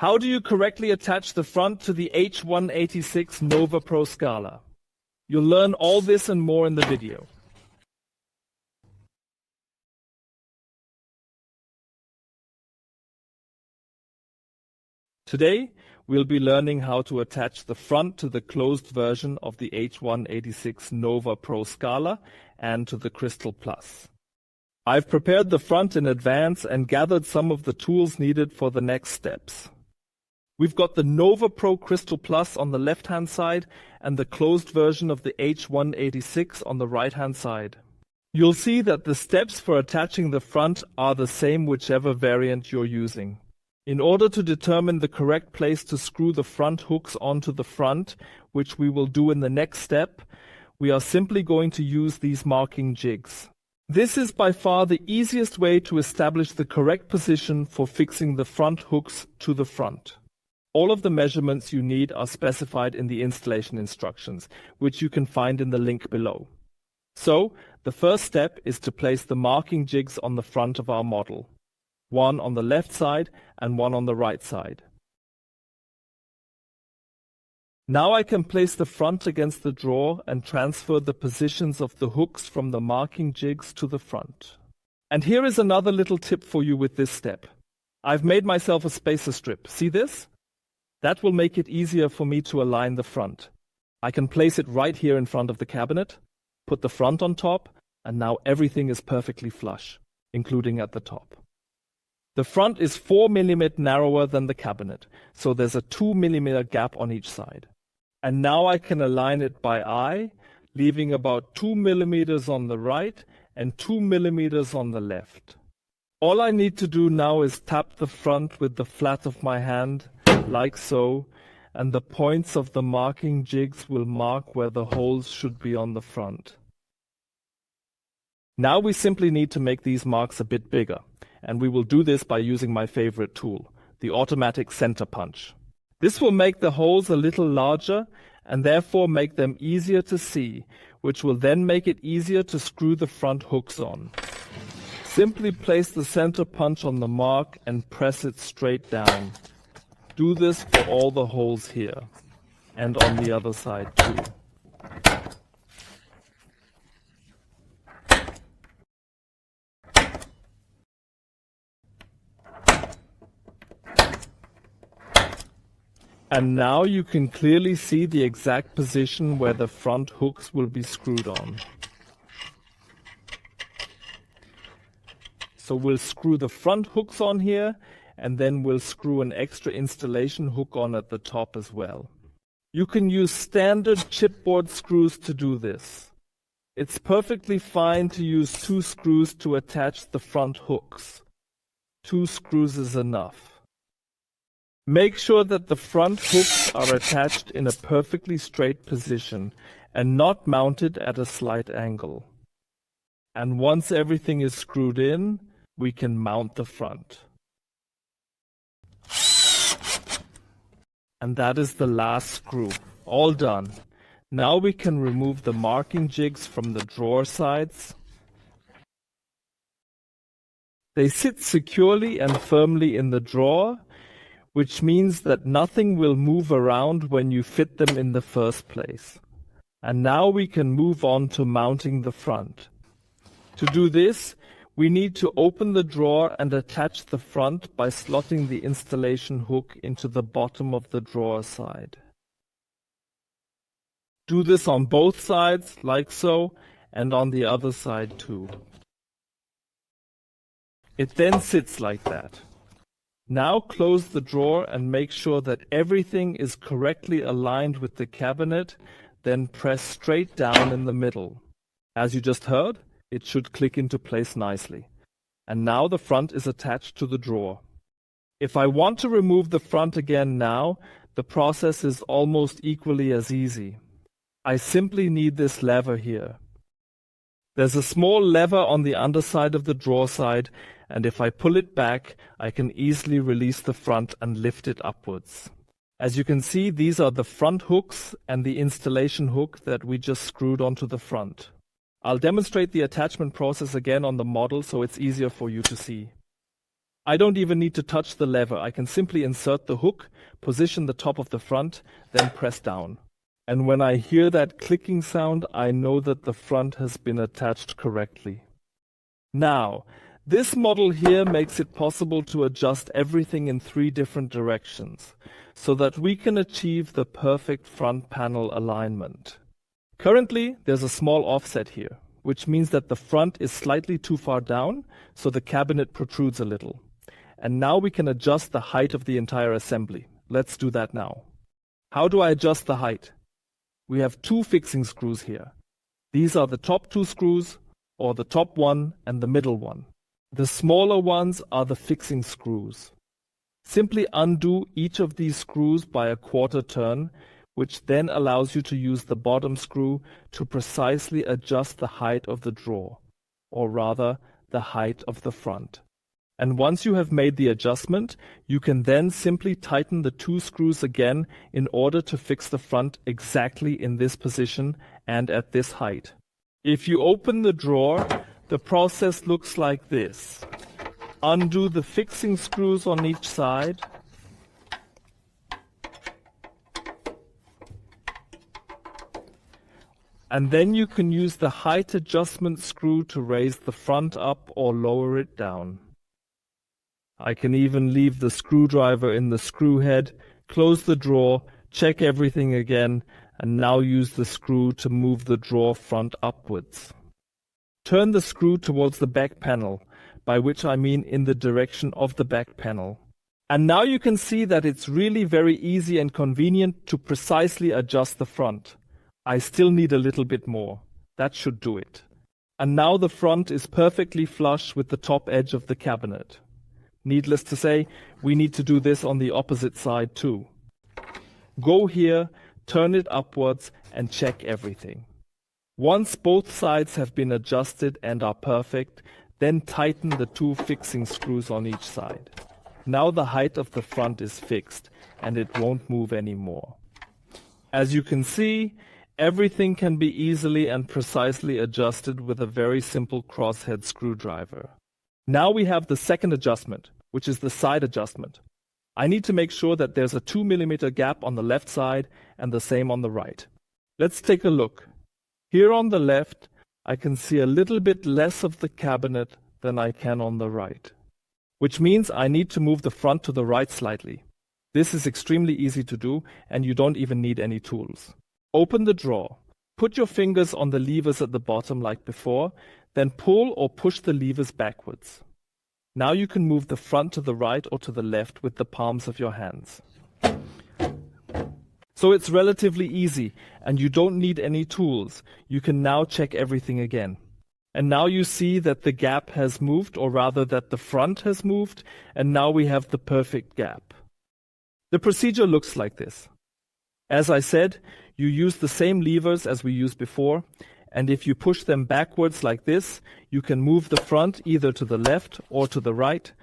How do you correctly attach the front to the H186 Nova Pro Scala? You'll learn all this and more in the video. Today, we'll be learning how to attach the front to the closed version of the H186 Nova Pro Scala and to the Crystal Plus. I've prepared the front in advance and gathered some of the tools needed for the next steps. We've got the Nova Pro Crystal Plus on the left-hand side and the closed version of the H186 on the right-hand side. You'll see that the steps for attaching the front are the same whichever variant you're using. In order to determine the correct place to screw the front hooks onto the front, which we will do in the next step, we are simply going to use these marking jigs. This is by far the easiest way to establish the correct position for fixing the front hooks to the front. All of the measurements you need are specified in the installation instructions, which you can find in the link below. So, the first step is to place the marking jigs on the front of our model. One on the left side and one on the right side. Now I can place the front against the drawer and transfer the positions of the hooks from the marking jigs to the front. And here is another little tip for you with this step. I've made myself a spacer strip. See this? That will make it easier for me to align the front. I can place it right here in front of the cabinet, put the front on top, and now everything is perfectly flush, including at the top. The front is 4 mm narrower than the cabinet, so there's a 2 mm gap on each side. And now I can align it by eye, leaving about 2 mm on the right and 2 mm on the left. All I need to do now is tap the front with the flat of my hand, like so, and the points of the marking jigs will mark where the holes should be on the front. Now we simply need to make these marks a bit bigger. And we will do this by using my favorite tool, the automatic center punch. This will make the holes a little larger and therefore make them easier to see, which will then make it easier to screw the front hooks on. Simply place the center punch on the mark and press it straight down. Do this for all the holes here and on the other side too. And now you can clearly see the exact position where the front hooks will be screwed on. So we'll screw the front hooks on here, and then we'll screw an extra installation hook on at the top as well. You can use standard chipboard screws to do this. It's perfectly fine to use 2 screws to attach the front hooks. 2 screws is enough. Make sure that the front hooks are attached in a perfectly straight position and not mounted at a slight angle. And once everything is screwed in, we can mount the front. And that is the last screw. All done. Now we can remove the marking jigs from the drawer sides. They sit securely and firmly in the drawer, which means that nothing will move around when you fit them in the first place. And now we can move on to mounting the front. To do this, we need to open the drawer and attach the front by slotting the installation hook into the bottom of the drawer side. Do this on both sides, like so, and on the other side too. It then sits like that. Now close the drawer and make sure that everything is correctly aligned with the cabinet, then press straight down in the middle. As you just heard, it should click into place nicely. And now the front is attached to the drawer. If I want to remove the front again now, the process is almost equally as easy. I simply need this lever here. There's a small lever on the underside of the drawer side, and if I pull it back, I can easily release the front and lift it upwards. As you can see, these are the front hooks and the installation hook that we just screwed onto the front. I'll demonstrate the attachment process again on the model so it's easier for you to see. I don't even need to touch the lever. I can simply insert the hook, position the top of the front, then press down. And when I hear that clicking sound, I know that the front has been attached correctly. Now, this model here makes it possible to adjust everything in 3 different directions, so that we can achieve the perfect front panel alignment. Currently, there's a small offset here, which means that the front is slightly too far down, so the cabinet protrudes a little. And now we can adjust the height of the entire assembly. Let's do that now. How do I adjust the height? We have 2 fixing screws here. These are the top 2 screws, or the top one and the middle one. The smaller ones are the fixing screws. Simply undo each of these screws by a 1/4 turn, which then allows you to use the bottom screw to precisely adjust the height of the drawer, or rather, the height of the front. And once you have made the adjustment, you can then simply tighten the 2 screws again in order to fix the front exactly in this position and at this height. If you open the drawer, the process looks like this. Undo the fixing screws on each side. And then you can use the height adjustment screw to raise the front up or lower it down. I can even leave the screwdriver in the screw head, close the drawer, check everything again, and now use the screw to move the drawer front upwards. Turn the screw towards the back panel, by which I mean in the direction of the back panel. And now you can see that it's really very easy and convenient to precisely adjust the front. I still need a little bit more. That should do it. And now the front is perfectly flush with the top edge of the cabinet. Needless to say, we need to do this on the opposite side too. Go here, turn it upwards, and check everything. Once both sides have been adjusted and are perfect, then tighten the 2 fixing screws on each side. Now the height of the front is fixed, and it won't move anymore. As you can see, everything can be easily and precisely adjusted with a very simple crosshead screwdriver. Now we have the second adjustment, which is the side adjustment. I need to make sure that there's a 2 mm gap on the left side and the same on the right. Let's take a look. Here on the left, I can see a little bit less of the cabinet than I can on the right, which means I need to move the front to the right slightly. This is extremely easy to do, and you don't even need any tools. Open the drawer. Put your fingers on the levers at the bottom like before, then pull or push the levers backwards. Now you can move the front to the right or to the left with the palms of your hands. So it's relatively easy, and you don't need any tools. You can now check everything again. And now you see that the gap has moved, or rather that the front has moved, and now we have the perfect gap. The procedure looks like this. As I said, you use the same levers as we used before, and if you push them backwards like this, you can move the front either to the left or to the right.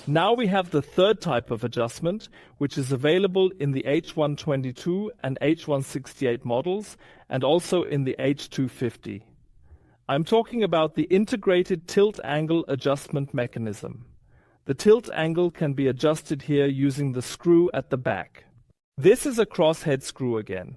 Now we have the third type of adjustment, which is available in the H122 and H168 models, and also in the H250. I'm talking about the integrated tilt angle adjustment mechanism. The tilt angle can be adjusted here using the screw at the back. This is a crosshead screw again.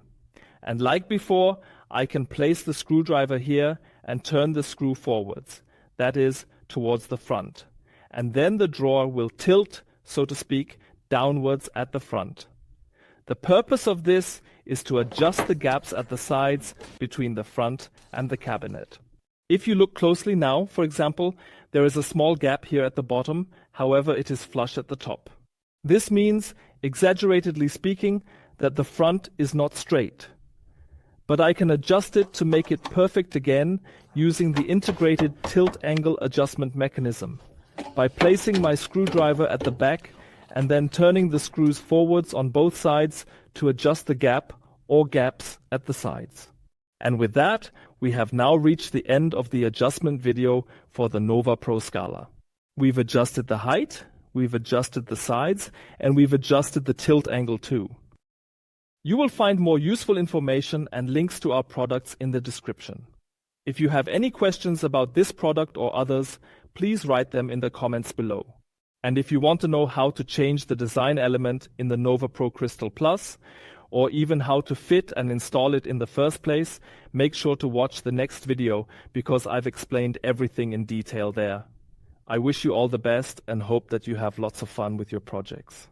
And like before, I can place the screwdriver here and turn the screw forwards, that is, towards the front. And then the drawer will tilt, so to speak, downwards at the front. The purpose of this is to adjust the gaps at the sides between the front and the cabinet. If you look closely now, for example, there is a small gap here at the bottom, however it is flush at the top. This means, exaggeratedly speaking, that the front is not straight. But I can adjust it to make it perfect again using the integrated tilt angle adjustment mechanism by placing my screwdriver at the back and then turning the screws forwards on both sides to adjust the gap or gaps at the sides. And with that, we have now reached the end of the adjustment video for the Nova Pro Scala. We've adjusted the height, we've adjusted the sides, and we've adjusted the tilt angle too. You will find more useful information and links to our products in the description. If you have any questions about this product or others, please write them in the comments below. And if you want to know how to change the design element in the Nova Pro Crystal Plus, or even how to fit and install it in the first place, make sure to watch the next video because I've explained everything in detail there. I wish you all the best and hope that you have lots of fun with your projects.